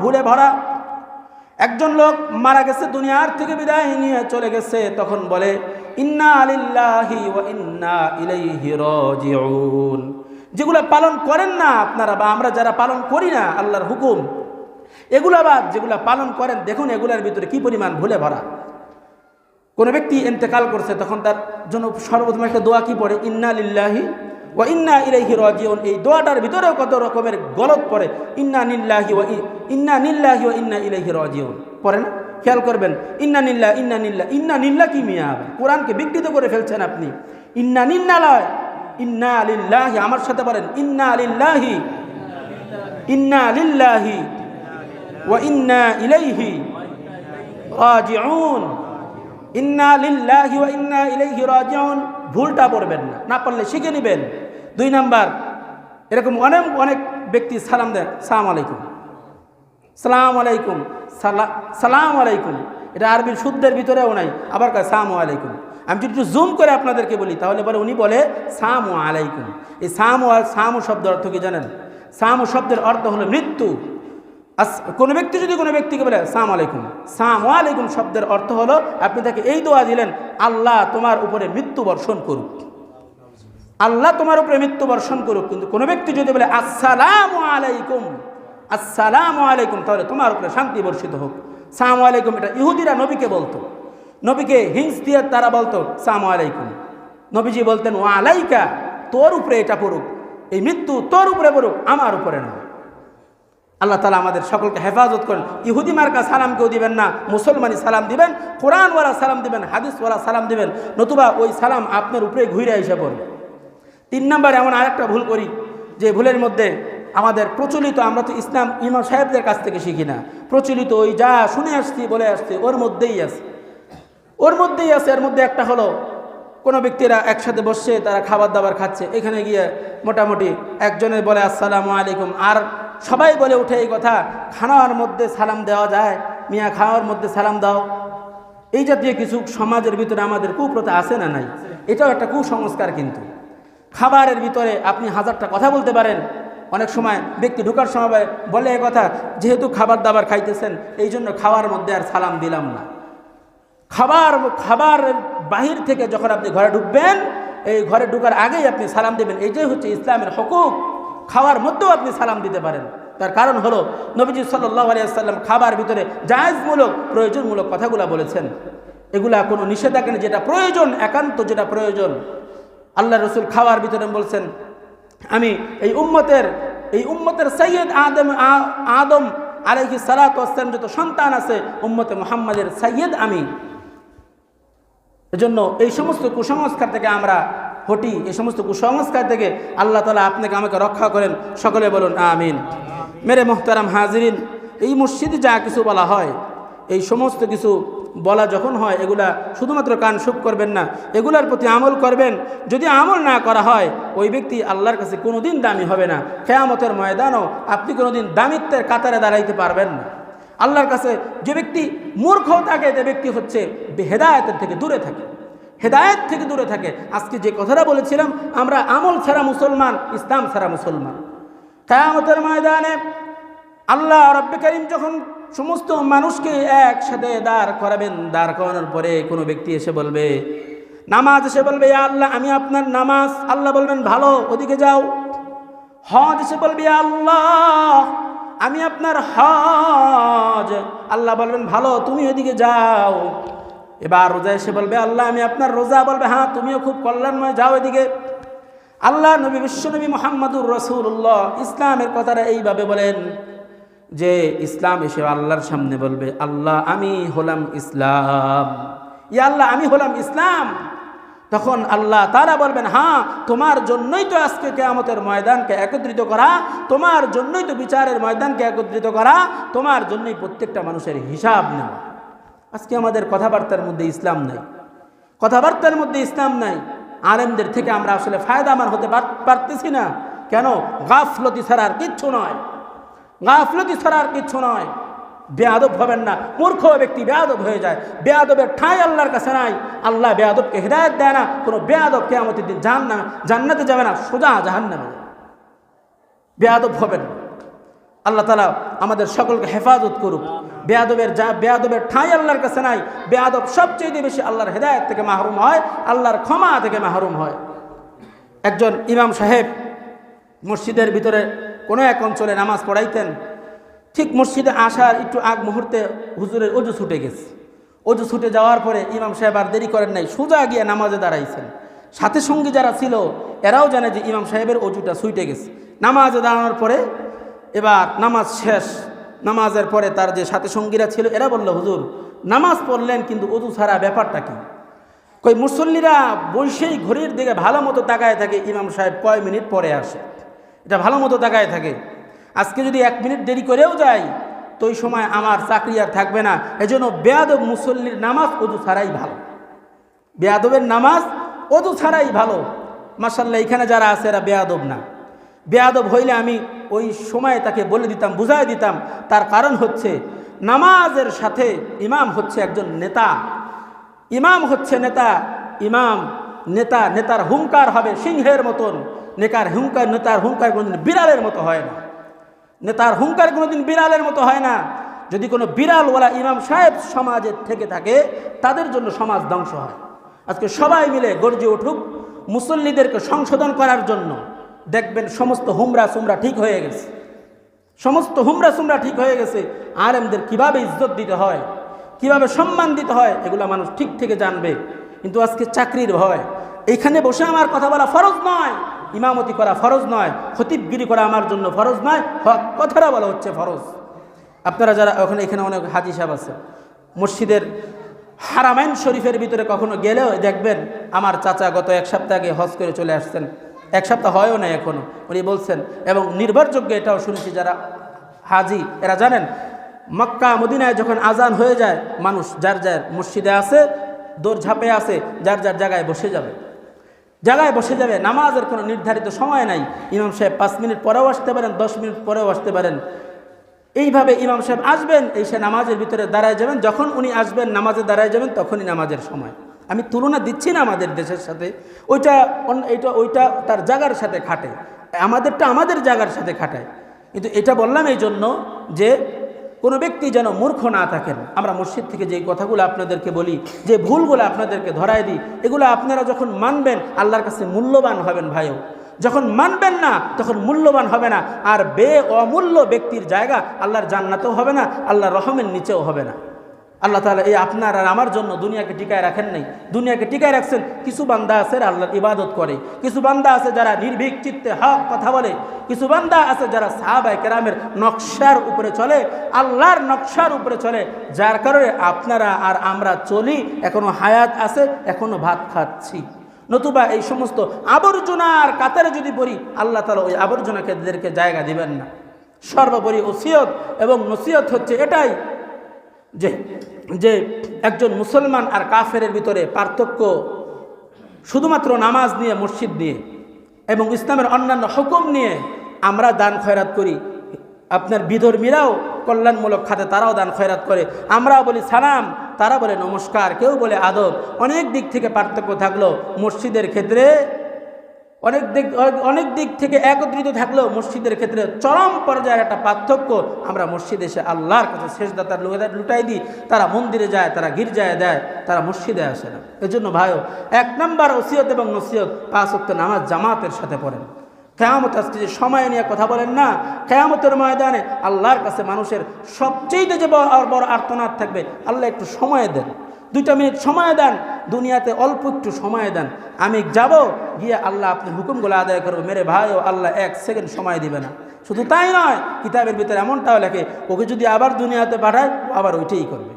ভুলে ভরা। একজন লোক মারা গেছে, দুনিয়ার থেকে বিদায় নিয়ে চলে গেছে, তখন বলে ইন্না লিল্লাহি ওয়া ইন্না ইলাইহি রাজিউন। যেগুলো পালন করেন না আপনারা বা আমরা যারা পালন করি না আল্লাহর হুকুম, এগুলা বাদ যেগুলা পালন করেন, দেখুন এগুলার ভিতরে কি পরিমাণ ভুলে ভরা। কোন ব্যক্তি ইন্তেকাল করছে, তখন তার জন্য সর্বপ্রথম একটা দোয়া কি পড়ে, ইন্না লিল্লাহি ওয়া ইন্না ইলাইহি রাজিউন। এই দোয়াটার ভিতরেও কত রকমের গলত পড়ে, ইন্না লিল্লাহি ওয়া ইন্না ইলাইহি রাজিউন পড়ে না? খেয়াল করবেন, ইন্না নিল্লাহ কি মিয়া, কোরআনকে বিকৃত করে ফেলছেন আপনি। ইন্না নিল্লাহ, ইন্না লিল্লাহি, আমার সাথে বলেন ইন্না লিল্লাহি ওয়া ইন্না ইলাইহি রাজিউন। ইন্না লিল্লাহি ওয়া ইন্না ইলাইহি রাজিউন ভুলটা পড়বেন না, না পারলে শিখে নেবেন। 2 নাম্বার, এরকম অনেক ব্যক্তি সালাম দেয়, সালাম আলাইকুম, সালাম আলাইকুম, সালাম আলাইকুম। এটা আরবির শুদ্ধের ভিতরেও নাই, আবার কয় সালাম আলাইকুম। আমি যদি একটু জুম করে আপনাদেরকে বলি তাহলে বলে উনি বলে সালাম আলাইকুম। এই সামু শব্দের অর্থ কি জানেন? সামু শব্দের অর্থ হলো মৃত্যু। কোনো ব্যক্তি যদি কোনো ব্যক্তিকে বলে সালাম আলাইকুম শব্দের অর্থ হলো আপনি তাকে এই দোয়া দিলেন, আল্লাহ তোমার উপরে মৃত্যু বর্ষণ করুক, আল্লাহ তোমার উপরে মৃত্যু বর্ষণ করুক। কিন্তু কোনো ব্যক্তি যদি বলে আসসালামু আলাইকুম, তাহলে তোমার উপরে শান্তি বর্ষিত হোক। সালাম আলাইকুম এটা ইহুদিরা নবীকে বলতো, নবীকে হিংস দিয়ে তারা বলতো সালাম আলাইকুম। নবীজি বলতেন ওয়া আলাইকা, তোর উপরে এটা পড়ুক, এই মৃত্যু তোর উপরে পড়ুক, আমার উপরে না। আল্লাহ তাআলা আমাদের সকলকে হেফাজত করেন। ইহুদি মার্কা সালাম কেউ দিবেন না, মুসলমানি সালাম দিবেন, কোরআনওয়ালা সালাম দিবেন, হাদিসওয়ালা সালাম দিবেন, নতুবা ওই সালাম আপনার উপরে ঘুরে এসে পড়বে। 3 নম্বরে এমন আরেকটা ভুল করি, যে ভুলের মধ্যে আমাদের প্রচলিত, আমরা তো ইসলাম ইমাম সাহেবদের কাছ থেকে শিখি না, প্রচলিত ওই যা শুনে আসছি বলে আসছি ওর মধ্যেই আছে। এর মধ্যে একটা হলো, কোনো ব্যক্তিরা একসাথে বসছে, তারা খাবার দাবার খাচ্ছে, এখানে গিয়ে মোটামুটি একজনের বলে আসসালামু আলাইকুম, আর সবাই বলে উঠে এই কথা, খাওয়ার মধ্যে সালাম দেওয়া যায়, মিয়া খাওয়ার মধ্যে সালাম দাও। এই জাতীয় কিছু সমাজের ভিতরে আমাদের কুপ্রথা আছে না নাই? এটাও একটা কুসংস্কার। কিন্তু খাবারের ভিতরে আপনি 1000টা কথা বলতে পারেন, অনেক সময় ব্যক্তি ঢোকার সময় বলে এ কথা, যেহেতু খাবার দাবার খাইতেছেন এই জন্য খাওয়ার মধ্যে আর সালাম দিলাম না। খাবার বাহির থেকে যখন আপনি ঘরে ঢুকবেন, এই ঘরে ঢুকার আগেই আপনি সালাম দেবেন, এইটাই হচ্ছে ইসলামের হুকুক। খাওয়ার মধ্যেও আপনি সালাম দিতে পারেন, তার কারণ হলো নবীজি সাল্লাল্লাহু আলাইহি ওয়াসাল্লাম খাবার ভিতরে জায়েজমূলক প্রয়োজনমূলক কথাগুলো বলেছেন। এগুলা কোনো নিষেধাজ্ঞা নেই, যেটা প্রয়োজন, একান্ত যেটা প্রয়োজন। আল্লাহ রসুল খাওয়ার ভিতরে বলছেন, আমি এই উম্মতের সৈয়দ আদম আলাইহিস সালাতু ওয়াস সালাম যত সন্তান আছে, উম্মতে মুহাম্মাদের সৈয়দ আমি। এজন্য এই সমস্ত কুসংস্কার থেকে আমরা হটি, এই সমস্ত কুসংস্কার থেকে আল্লাহ তাআলা আপনাকে আমাকে রক্ষা করেন। সকলে বলুন আমিন। মেরে মোহতারাম হাজিরিন, এই মসজিদে যা কিছু বলা হয়, এই সমস্ত কিছু বলা যখন হয়, এগুলা শুধুমাত্র কান শুক করবেন না, এগুলার প্রতি আমল করবেন। যদি আমল না করা হয়, ওই ব্যক্তি আল্লাহর কাছে কোনোদিন দামি হবে না। কিয়ামতের ময়দানও আপনি কোনোদিন দামিত্বের কাতারে দাঁড়াইতে পারবেন না। আল্লাহর কাছে যে ব্যক্তি মূর্খ থাকে, যে ব্যক্তি হচ্ছে হেদায়েতের থেকে দূরে থাকে, হেদায়েত থেকে দূরে থাকে। আজকে যে কথাটা বলেছিলাম, আমরা আমল ছাড়া মুসলমান, ইসলাম ছাড়া মুসলমান। কিয়ামতের ময়দানে আল্লাহ রাব্বুল কারীম যখন সমস্ত মানুষকে একসাথে দাঁড় করাবেন, দাঁড় করানোর পরে কোনো ব্যক্তি এসে বলবে, নামাজ এসে বলবে ইয়া আল্লাহ আমি আপনার নামাজ, আল্লাহ বলবেন ভালো ওদিকে যাও। হজ এসে বলবে আল্লাহ আমি আপনার হজ, আল্লাহ বলবেন ভালো তুমি ওদিকে যাও। এবার রোজা এসে বলবে আল্লাহ আমি আপনার রোজা, বলবে হ্যাঁ তুমিও খুব কল্যাণময়, যাও এদিকে। আল্লাহ নবী বিশ্বনবী মুহাম্মদুর রাসূলুল্লাহ ইসলামের কথাটা এইভাবে বলেন যে ইসলাম এসে আল্লাহর সামনে বলবে আল্লাহ আমি হলাম ইসলাম, ইয়া আল্লাহ আমি হলাম ইসলাম। তখন আল্লাহ তাআলা বলবেন হ্যাঁ তোমার জন্যই তো আজকে কিয়ামতের ময়দানকে একত্রিত করা, তোমার জন্যই তো বিচারের ময়দানকে একত্রিত করা, তোমার জন্যই প্রত্যেকটা মানুষের হিসাব নেওয়া। আজকে আমাদের কথাবার্তার মধ্যে ইসলাম নাই, কথাবার্তার মধ্যে ইসলাম নাই। আলেমদের থেকে আমরা আসলে ফায়দামান হতে পারতেছি না। কেন? গাফলতি ছাড়া আর কিচ্ছু নয়, গাফলতি ছাড়া আর কিচ্ছু নয়। বেয়াদব হবেন না, মূর্খ ব্যক্তি বেয়াদব হয়ে যায়, বেয়াদবের ঠাঁই আল্লাহর কাছে নাই। আল্লাহ বেয়াদবকে হেদায়েত দেয় না। কোনো বেয়াদব কিয়ামতের দিন জান্নাতে যাবে না, সোজা জাহান্নামে। বেয়াদব হবেন। আল্লাহ তাআলা আমাদের সকলকে হেফাজত করুক। বেয়াদবের ঠাঁই আল্লাহর কাছে নাই। বেয়াদব সবচেয়ে বেশি আল্লাহর হেদায়েত থেকে মাহরুম হয়, আল্লাহর ক্ষমা থেকে মাহরুম হয়। একজন ইমাম সাহেব মসজিদের ভিতরে কোনো এক অঞ্চলে নামাজ পড়াইতেন। ঠিক মসজিদে আসার একটু আগ মুহূর্তে হুজুরের অজু ছুটে গেছে। অজু ছুটে যাওয়ার পরে ইমাম সাহেব আর দেরি করেন নাই, সোজা গিয়ে নামাজে দাঁড়াইছেন। সাথে সঙ্গী যারা ছিল এরাও জানে যে ইমাম সাহেবের অজুটা ছুটে গেছে। নামাজে দাঁড়ানোর পরে এবার নামাজ শেষ। নামাজের পরে তার যে সাথে সঙ্গীরা ছিল এরা বলল, হুজুর নামাজ পড়লেন কিন্তু অজু ছাড়া ব্যাপারটা কি? কই মুসল্লিরা বৈশেই ঘড়ির দিকে ভালো মতো তাকায় থাকে ইমাম সাহেব কয় মিনিট পরে আসে, এটা ভালো মতো তাকায় থাকে। আজকে যদি 1 মিনিট দেরি করেও যাই তো ওই সময় আমার চাকরি আর থাকবে না। এজন্য বেয়াদব মুসল্লির নামাজ অজু ছাড়াই ভালো। বেয়াদবের নামাজ অজু ছাড়াই ভালো। মাশাআল্লাহ, এখানে যারা আছে এরা বেয়াদব না। বেয়াদব হইলে আমি ওই সময় তাকে বলে দিতাম, বুঝাই দিতাম। তার কারণ হচ্ছে নামাজের সাথে ইমাম হচ্ছে একজন নেতা। ইমাম হচ্ছে নেতা। ইমাম নেতার হুঙ্কার হবে সিংহের মতন। নেতার হুঙ্কার কোনোদিন বিড়ালের মতো হয় না। নেতার হুঙ্কার কোনোদিন বিড়ালের মতো হয় না। যদি কোনো বিড়ালওয়ালা ইমাম সাহেব সমাজের থেকে থাকে তাদের জন্য সমাজ ধ্বংস হয়। আজকে সবাই মিলে গর্জে উঠুক মুসল্লিদেরকে সংশোধন করার জন্য। দেখবেন সমস্ত হুমরা সুমরা ঠিক হয়ে গেছে। সমস্ত হুমরা সুমরা ঠিক হয়ে গেছে। আলেমদের কিভাবে ইজ্জত দিতে হয়, কিভাবে সম্মান দিতে হয় এগুলো মানুষ ঠিক থেকে জানবে। কিন্তু আজকে চাকরির ভয়, এইখানে বসে আমার কথা বলা ফরজ নয়, ইমামতি করা ফরজ নয়, খতিবগিরি করা আমার জন্য ফরজ নয়, কথাটা বলা হচ্ছে ফরজ। আপনারা যারা এখানে অনেক হাজি সাহেব আছে, মসজিদের হারামাইন শরীফের ভিতরে কখনো গেলেও দেখবেন আমার চাচা গত 1 সপ্তাহ আগে হজ করে চলে আসছেন। 1 সপ্তাহ হয়ও না এখনো, উনি বলছেন। এবং নির্ভরযোগ্য এটাও শুনেছি যারা হাজি এরা জানেন, মক্কা মদিনায় যখন আজান হয়ে যায় মানুষ যার যার মসজিদে আছে, দৌড় ঝাঁপে আছে, যার যার জায়গায় বসে যাবে। নামাজের কোনো নির্ধারিত সময় নাই। ইমাম সাহেব 5 মিনিট পরেও আসতে পারেন, 10 মিনিট পরেও আসতে পারেন। এইভাবে ইমাম সাহেব আসবেন, এসে নামাজের ভিতরে দাঁড়ায় যাবেন। যখন উনি আসবেন নামাজে দাঁড়ায় যাবেন তখনই নামাজের সময়। আমি তুলনা দিচ্ছি না আমাদের দেশের সাথে, ওইটা তার জায়গার সাথে খাটে, আমাদেরটা আমাদের জায়গার সাথে খাটায়। কিন্তু এটা বললাম এই জন্য যে কোনো ব্যক্তি যেন মূর্খ না থাকেন। আমরা মসজিদ থেকে যে কথাগুলো আপনাদেরকে বলি, যে ভুলগুলো আপনাদেরকে ধরায় দিই, এগুলো আপনারা যখন মানবেন আল্লাহর কাছে মূল্যবান হবেন ভাইও। যখন মানবেন না তখন মূল্যবান হবে না। আর অমূল্য ব্যক্তির জায়গা আল্লাহর জান্নাতেও হবে না, আল্লাহর রহমের নিচেও হবে না। আল্লাহ তাআলা এই আপনার আর আমার জন্য দুনিয়াকে টিকায় রাখেন নাই, দুনিয়াকে টিকায় রাখছেন। কিছু বান্দা আছে আল্লাহর ইবাদত করে, কিছু বান্দা আছে যারা নির্ভীক চিত্তে হক কথা বলে, কিছু বান্দা আছে যারা সাহাবায়ে কেরামের নকশার উপরে চলে, আল্লাহর নকশার উপরে চলে। যার কারণে আপনারা আর আমরা চলি, এখনো হায়াত আছে, এখনো ভাত খাচ্ছি। নতুবা এই সমস্ত আবর্জনার কাতারে যদি পড়ি আল্লাহ তাআলা ওই আবর্জনাকে জায়গা দিবেন না। সর্বোপরি ওসিয়ত এবং নসিহত হচ্ছে এটাই যে একজন মুসলমান আর কাফেরের ভিতরে পার্থক্য শুধুমাত্র নামাজ নিয়ে, মসজিদ নিয়ে এবং ইসলামের অন্যান্য হুকুম নিয়ে। আমরা দান খয়রাত করি, আপনার বিধর্মীরাও কল্যাণমূলক খাতে তারাও দান খয়রাত করে। আমরাও বলি সালাম, তারা বলে নমস্কার, কেউ বলে আদব। অনেক দিক থেকে পার্থক্য থাকলেও মসজিদের ক্ষেত্রে অনেক দিক থেকে একত্রিত থাকলেও মসজিদের ক্ষেত্রে চরম পর্যায়ের একটা পার্থক্য। আমরা মসজিদে এসে আল্লাহর কাছে শেষদা তার লুটাই দিই, তারা মন্দিরে যায়, তারা গির্জায় দেয়, তারা মসজিদে আসে না। এজন্য ভাইও 1 নম্বর ওসিয়ত এবং নসিহত 5 ওয়াক্ত নামাজ জামাতের সাথে পড়েন। কিয়ামত আজকে যে সময় নিয়ে কথা বলেন না, কিয়ামতের ময়দানে আল্লাহর কাছে মানুষের সবচেয়ে যে বড় আর্তনাদ থাকবে, আল্লাহ একটু সময় দেন, 2 মিনিট সময় দেন, দুনিয়াতে অল্প একটু সময় দেন, আমি যাব গিয়ে আল্লাহ আপনার হুকুমগুলো আদায় করবো। মেরে ভাইও আল্লাহ 1 সেকেন্ড সময় দিবে না। শুধু তাই নয়, কিতাবের ভিতরে এমনটাও লেখে, ওকে যদি আবার দুনিয়াতে পাঠায় আবার ওইটাই করবে।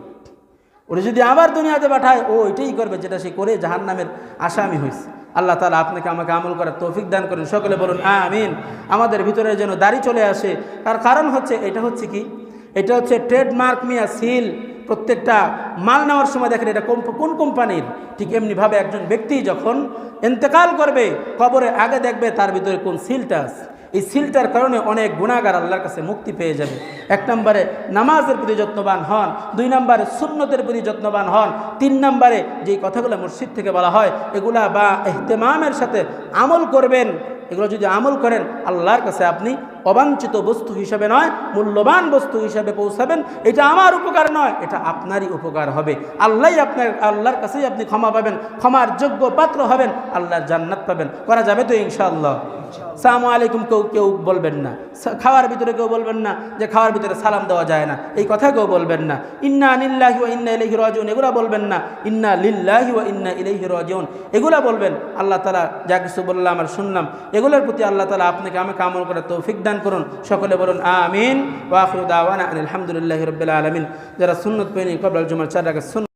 ওরে যদি আবার দুনিয়াতে পাঠায় ও ওইটাই করবে যেটা সে করে জাহান্নামের আসামি হয়েছে। আল্লাহ তাআলা আপনাকে আমাকে আমল করার তৌফিক দান করেন। সকলে বলুন আমিন। আমাদের ভিতরে যেন দাড়ি চলে আসে, তার কারণ হচ্ছে এটা হচ্ছে ট্রেডমার্ক মিয়া সিল। প্রত্যেকটা মাল নেওয়ার সময় দেখেন এটা কোন কোম্পানির। ঠিক এমনিভাবে একজন ব্যক্তি যখন ইন্তেকাল করবে কবরে আগে দেখবে তার ভিতরে কোন সিলটা আছে। এই সিলটার কারণে অনেক গুনাহগার আল্লাহর কাছে মুক্তি পেয়ে যাবে। 1 নম্বরে নামাজের প্রতি যত্নবান হন, 2 নম্বরে সুন্নতের প্রতি যত্নবান হন, 3 নম্বরে যেই কথাগুলো মসজিদ থেকে বলা হয় এগুলা বা ইহতিমামের সাথে আমল করবেন। এগুলো যদি আমল করেন আল্লাহর কাছে আপনি অবাঞ্ছিত বস্তু হিসাবে নয়, মূল্যবান বস্তু হিসাবে পৌঁছাবেন। এটা আমার উপকার নয়, এটা আপনারই উপকার হবে। আল্লাহর কাছেই আপনি ক্ষমা পাবেন, ক্ষমার যোগ্য পাত্র হবেন, আল্লাহর জান্নাত পাবেন। করা যাবে তো ইনশাআল্লাহ? সালামু আলাইকুম কেউ বলবেন না। খাওয়ার ভিতরে কেউ বলবেন না যে খাওয়ার ভিতরে সালাম দেওয়া যায় না, এই কথা কেউ বলবেন না। ইন্না লিল্লাহি ওয়া ইন্না ইলাইহি রাজিউন এগুলা বলবেন না। ইন্না লিল্লাহি ওয়া ইন্না ইলাইহি রাজিউন এগুলা বলবেন। আল্লাহ তাআলা যা কিছু বললাম আর শুনলাম, এগুলোর প্রতি আল্লাহ তাআলা আপনাকে আমাকে আমল করার তৌফিক দান করুন। সকলে বলুন আমিন। ওয়া আখিরু দাওয়ানা আলহামদুলিল্লাহি রাব্বিল আলামিন। যারা সুন্নত পড়েনি ক্বাবলাল জুমার 4 রাকাত